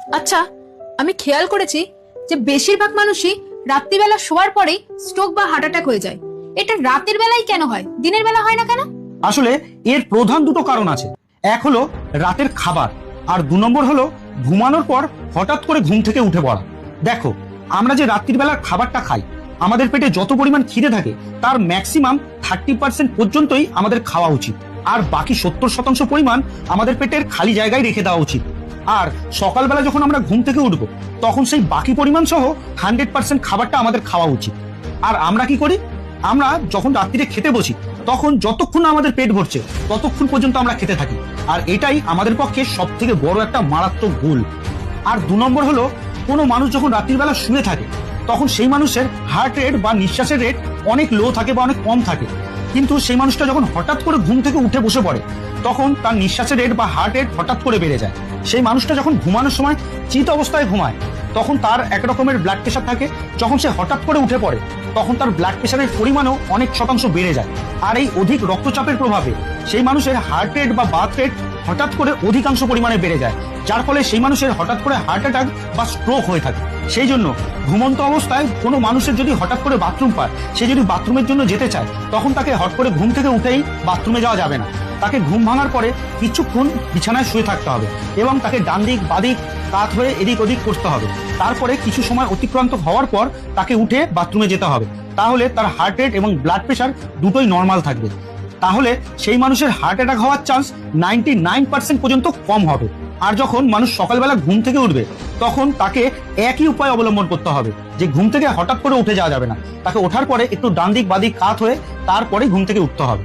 আচ্ছা, আমি খেয়াল করেছি যে বেশিরভাগ মানুষই রাত্রিবেলা শোয়ার পরেই স্ট্রোক বা হার্ট অ্যাটাক হয়ে যায়। এটা রাতের বেলায় কেন হয়, দিনের বেলা হয় না কেন? আসলে এর প্রধান দুটো কারণ আছে। এক হলো রাতের খাবার, আর 2 নম্বর হলো ঘুমানোর পর হঠাৎ করে ঘুম থেকে উঠে পড়া। দেখো, আমরা যে রাত্রির বেলার খাবারটা খাই, আমাদের পেটে যত পরিমাণ খিদে থাকে তার ম্যাক্সিমাম 30% পর্যন্তই আমাদের খাওয়া উচিত, আর বাকি 70% পরিমাণ আমাদের পেটের খালি জায়গায় রেখে দেওয়া উচিত। আর সকালবেলা যখন আমরা ঘুম থেকে উঠবো তখন সেই বাকি পরিমাণ সহ 100% খাবারটা আমাদের খাওয়া উচিত। আর আমরা কি করি, আমরা যখন রাত্রিরে খেতে বসি তখন যতক্ষণ না আমাদের পেট ভরছে ততক্ষণ পর্যন্ত আমরা খেতে থাকি, আর এটাই আমাদের পক্ষে সব থেকে বড় একটা মারাত্মক ভুল। আর 2 নম্বর হলো, কোনো মানুষ যখন রাত্রির বেলা শুয়ে থাকে তখন সেই মানুষের হার্ট রেট বা নিঃশ্বাসের রেট অনেক লো থাকে বা অনেক কম থাকে, কিন্তু সেই মানুষটা যখন হঠাৎ করে ঘুম থেকে উঠে বসে পড়ে তখন তার নিঃশ্বাসের রেট বা হার্ট রেট হঠাৎ করে বেড়ে যায়। সেই মানুষটা যখন ঘুমানোর সময় চিত অবস্থায় ঘুমায় তখন তার এক রকমের ব্লাড প্রেশার থাকে, যখন সে হঠাৎ করে উঠে পড়ে তখন তার ব্লাড প্রেশারের পরিমাণও অনেক শতাংশ বেড়ে যায়। আর এই অধিক রক্তচাপের প্রভাবে সেই মানুষের হার্ট রেট বা বার্থ রেট হঠাৎ করে অধিকাংশ পরিমাণে বেড়ে যায়, যার ফলে সেই মানুষের হঠাৎ করে হার্ট অ্যাটাক বা স্ট্রোক হয়ে থাকে। সেই জন্য ঘুমন্ত অবস্থায় কোনো মানুষের যদি হঠাৎ করে বাথরুম পায়, সে যদি বাথরুমের জন্য যেতে চায় তখন তাকে হঠাৎ করে ঘুম থেকে উঠেই বাথরুমে যাওয়া যাবে না। তাকে ঘুম ভাঙার পরে কিছুক্ষণ বিছানায় শুয়ে থাকতে হবে এবং তাকে ডান দিক বাদিক কাত হয়ে এদিক ওদিক করতে হবে। তারপরে কিছু সময় অতিক্রান্ত হওয়ার পর তাকে উঠে বাথরুমে যেতে হবে, তাহলে তার হার্ট রেট এবং ব্লাড প্রেশার দুটোই নর্মাল থাকবে। তাহলে সেই মানুষের হার্ট অ্যাটাক হওয়ার চান্স 99% পর্যন্ত কম হবে। আর যখন মানুষ সকালবেলা ঘুম থেকে উঠবে তখন তাকে একই উপায় অবলম্বন করতে হবে, যে ঘুম থেকে হঠাৎ করে উঠে যাওয়া যাবে না, তাকে ওঠার পরে একটু ডান দিক বাদিক কাত হয়ে তারপরে ঘুম থেকে উঠতে হবে।